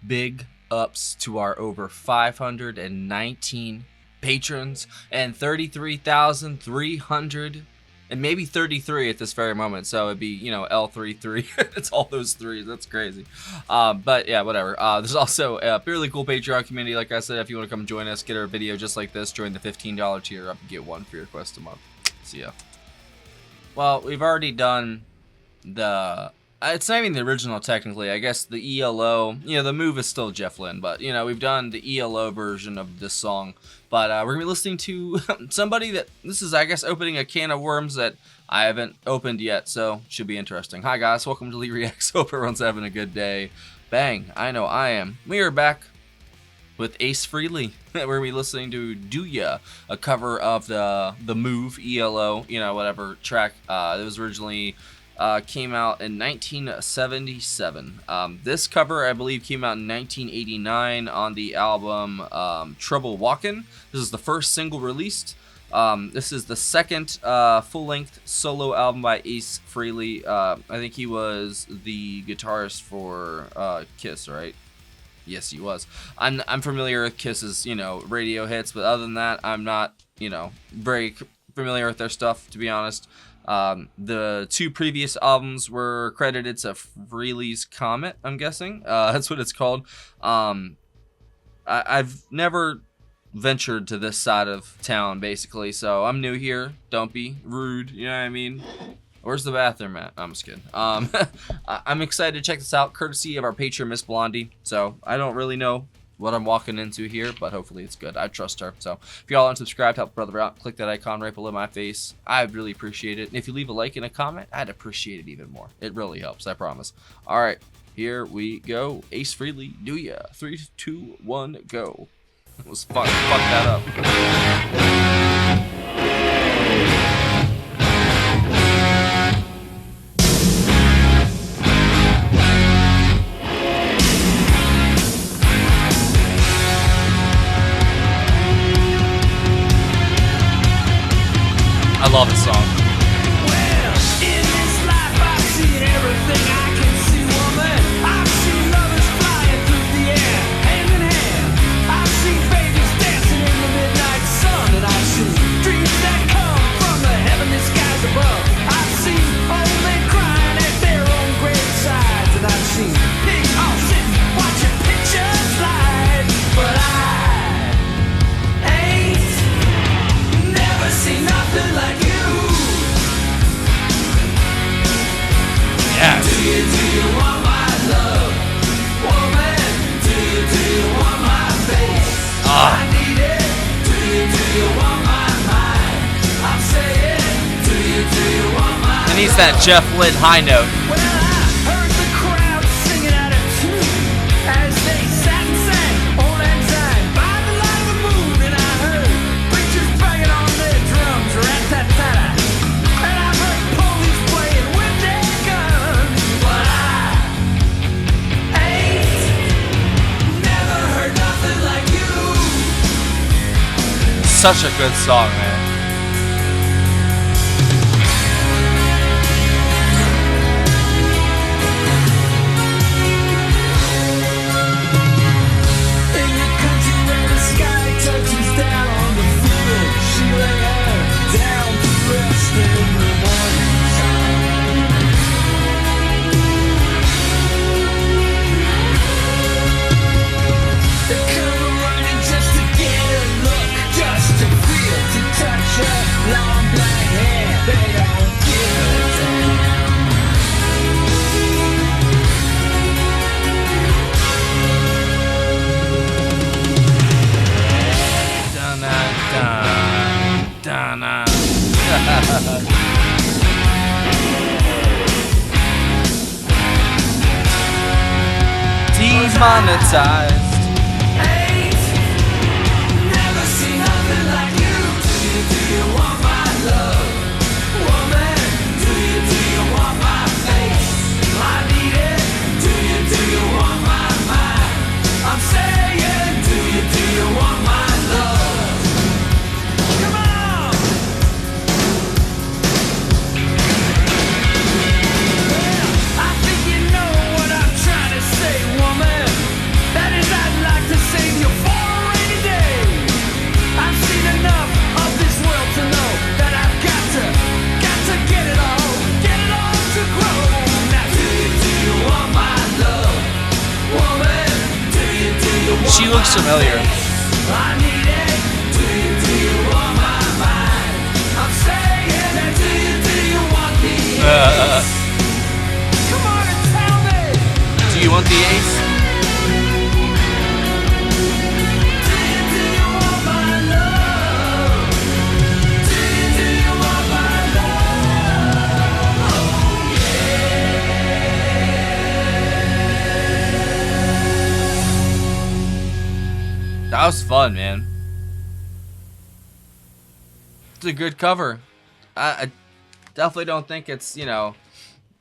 big ups to our over 519 patrons and 33,300 and maybe 33 at this very moment. So it'd be, you know, L33. It's all those threes. That's crazy. But yeah, whatever. There's also a fairly cool Patreon community. Like I said, if you want to come join us, get our video just like this, join the $15 tier up and get one for your quest a month. See ya. Well, we've already done the... It's not even the original, technically. I guess the ELO, you know, the move is still Jeff Lynne, but, you know, we've done the ELO version of this song. But we're going to be listening to somebody that, this is, I guess, opening a can of worms that I haven't opened yet, so should be interesting. Hi, guys. Welcome to Lee Reacts. Hope everyone's having a good day. Bang. I know I am. We are back with Ace Frehley. We're going to be listening to Do Ya, a cover of the Move, ELO, you know, whatever track. It was originally... came out in 1977. This cover, I believe, came out in 1989 on the album Trouble Walkin'. This is the first single released. This is the second full-length solo album by Ace Frehley. I think he was the guitarist for Kiss, right? Yes, he was. I'm familiar with Kiss's, you know, radio hits, but other than that, I'm not, you know, very familiar with their stuff, to be honest. The two previous albums were credited to Frehley's Comet, I'm guessing. That's what it's called. I've never ventured to this side of town, basically, so I'm new here. Don't be rude, you know what I mean? Where's the bathroom at? I'm just kidding. I'm excited to check this out, courtesy of our patron, Miss Blondie. So I don't really know what I'm walking into here, but hopefully it's good. I trust her. So if y'all unsubscribed, help brother out, click that icon right below my face. I'd really appreciate it. And if you leave a like and a comment, I'd appreciate it even more. It really helps, I promise. All right, here we go. Ace Frehley, Do Ya. 3, 2, 1, go. Let's fuck that up. I love this song. Well, in this life I've seen everything I can see, woman. I've seen lovers flying through the air, hand in hand. I've seen babies dancing in the midnight sun, and I've seen dreams that come from the heavenly skies above. I've seen old men crying at their own gravesides, and I've seen pigs all sitting watching pictures slide. But I ain't never seen nothing like you. Yes. Do you want my love? Woman, do you want my face? I need it. Do you want my mind? I'm saying, do you want my It needs that Jeff Lynne high note. Well, I heard the crowd singing out of tune as they sat and sang Old Lang Syne by the light of the moon, and I heard preachers banging on their drums, rat-tat-tat-tat. And I heard police playing with their guns, but I ain't never heard nothing like you. Such a good song, man. In your country where the sky touches down on the field, she lay her down to rest in the morning sun. They come running just to get a look, just to feel, to touch her long black hair. They don't give a damn. Dun-dun-dun. Demonetized. Ain't never seen nothing like you. Do you want my love? Woman, do you want my face? I need it. Do you want my mind? I'm saying, do you want my love? Come on! Well, I think you know what I'm trying to say, woman. That familiar. I need it. Do you want my mind? I'm saying that do you want the ace? Come on and tell me. Do you want the ace? Do you want my love? Do you want my love? Oh yeah. That was fun, man. It's a good cover. I definitely don't think it's, you know,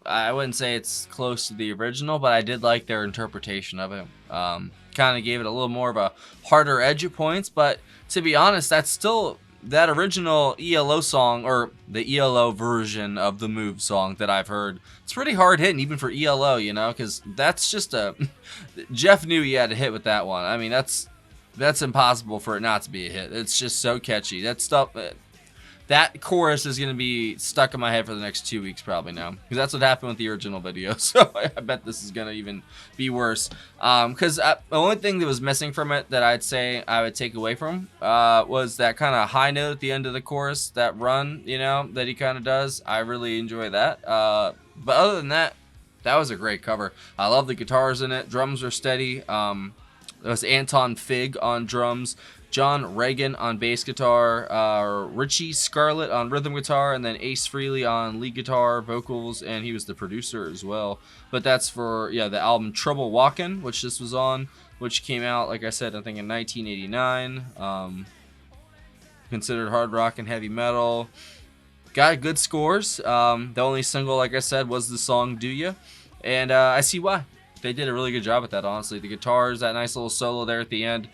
I wouldn't say it's close to the original, but I did like their interpretation of it. Kind of gave it a little more of a harder edge at points, but to be honest, that's still that original ELO song, or the ELO version of the Move song that I've heard. It's pretty hard hitting, even for ELO, you know, because that's just a... Jeff knew he had a hit with that one. I mean, that's impossible for it not to be a hit. It's just so catchy. That stuff... That chorus is going to be stuck in my head for the next 2 weeks probably now. Because that's what happened with the original video. So I bet this is going to even be worse. Because the only thing that was missing from it that I'd say I would take away from was that kind of high note at the end of the chorus. That run, you know, that he kind of does. I really enjoy that. But other than that, that was a great cover. I love the guitars in it. Drums are steady. It was Anton Fig on drums. John Reagan on bass guitar, Richie Scarlett on rhythm guitar, and then Ace Frehley on lead guitar, vocals, and he was the producer as well. But that's for, yeah, the album Trouble Walkin', which this was on, which came out, like I said, I think in 1989. Considered hard rock and heavy metal. Got good scores. The only single, like I said, was the song Do Ya? And I see why. They did a really good job with that, honestly. The guitars, that nice little solo there at the end.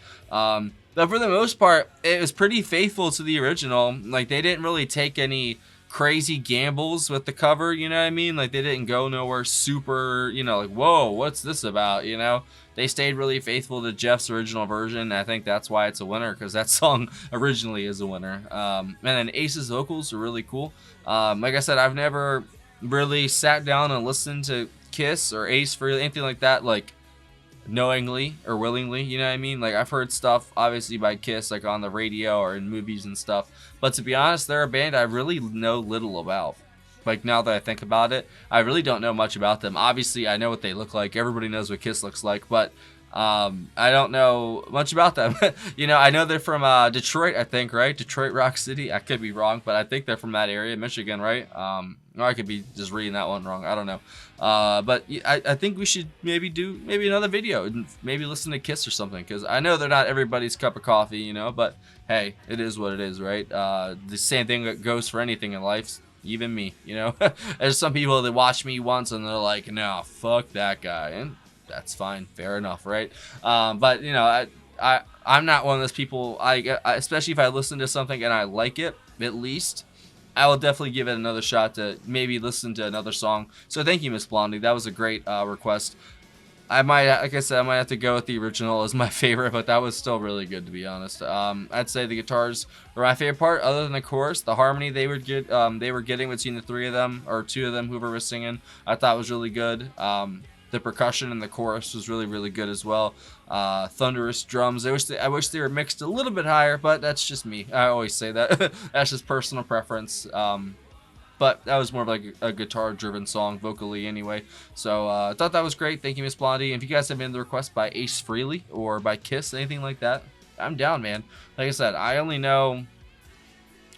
But for the most part, it was pretty faithful to the original. Like, they didn't really take any crazy gambles with the cover, you know what I mean? Like, they didn't go nowhere super, you know, like, whoa, what's this about, you know? They stayed really faithful to Jeff's original version. I think that's why it's a winner, because that song originally is a winner. And then Ace's vocals are really cool. Like I said, I've never really sat down and listened to Kiss or Ace Frehley, anything like that, like, knowingly or willingly, you know what I mean? Like, I've heard stuff obviously by Kiss, like on the radio or in movies and stuff, but to be honest, they're a band I really know little about. Like, now that I think about it, I really don't know much about them. Obviously, I know what they look like. Everybody knows what Kiss looks like, but I don't know much about them. You know, I know they're from Detroit, I think, right? Detroit Rock City. I could be wrong, but I think they're from that area, Michigan, right? Or I could be just reading that one wrong. I don't know. But I think we should maybe do another video and maybe listen to Kiss or something, because I know they're not everybody's cup of coffee, you know, but hey, it is what it is, right? The same thing that goes for anything in life, even me, you know. There's some people that watch me once and they're like, no, fuck that guy, and that's fine, fair enough, right? But you know, I'm not one of those people. I especially if I listen to something and I like it, at least I will definitely give it another shot to maybe listen to another song. So thank you, Miss Blondie. That was a great request. I might, like I said, I might have to go with the original as my favorite, but that was still really good, to be honest. I'd say the guitars were my favorite part, other than the chorus. The harmony they were getting between the three of them, or two of them, whoever was singing, I thought was really good. The percussion in the chorus was really, really good as well. Thunderous drums. I wish they were mixed a little bit higher, but that's just me. I always say that. That's just personal preference. But that was more of like a guitar-driven song, vocally anyway. So I thought that was great. Thank you, Miss Blondie. And if you guys have any requests by Ace Frehley or by Kiss, anything like that, I'm down, man. Like I said, I only know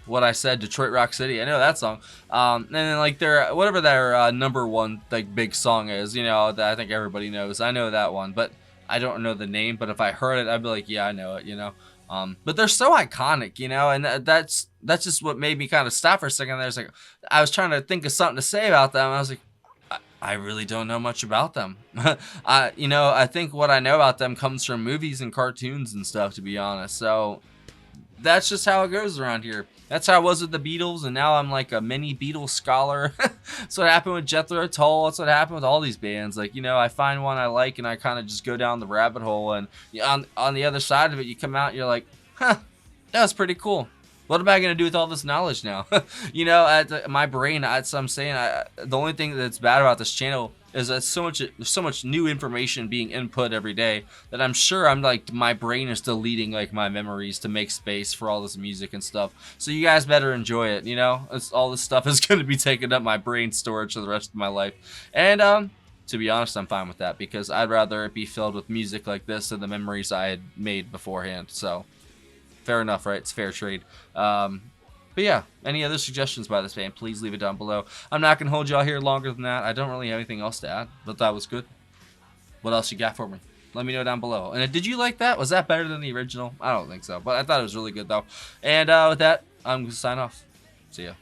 what I said, Detroit Rock City. I know that song. And then like whatever their number one like big song is, you know, that I think everybody knows. I know that one, but I don't know the name. But if I heard it, I'd be like, yeah, I know it, you know. But they're so iconic, you know, and that's just what made me kind of stop for a second. There's like, I was trying to think of something to say about them. I was like, I really don't know much about them. You know, I think what I know about them comes from movies and cartoons and stuff, to be honest. So that's just how it goes around here. That's how I was with the Beatles, and now I'm like a mini Beatles scholar. That's what happened with Jethro Tull. That's what happened with all these bands. Like, you know, I find one I like, and I kind of just go down the rabbit hole. And on the other side of it, you come out, and you're like, huh, that was pretty cool. What am I going to do with all this knowledge now? You know, my brain, I'm saying, the only thing that's bad about this channel is that there's so much new information being input every day that I'm sure I'm like, my brain is deleting like my memories to make space for all this music and stuff. So you guys better enjoy it. You know, all this stuff is going to be taking up my brain storage for the rest of my life. And to be honest, I'm fine with that, because I'd rather it be filled with music like this than the memories I had made beforehand. So fair enough, right? It's fair trade. But yeah, any other suggestions by this band, please leave it down below. I'm not going to hold y'all here longer than that. I don't really have anything else to add, but that was good. What else you got for me? Let me know down below. And did you like that? Was that better than the original? I don't think so, but I thought it was really good though. And with that, I'm going to sign off. See ya.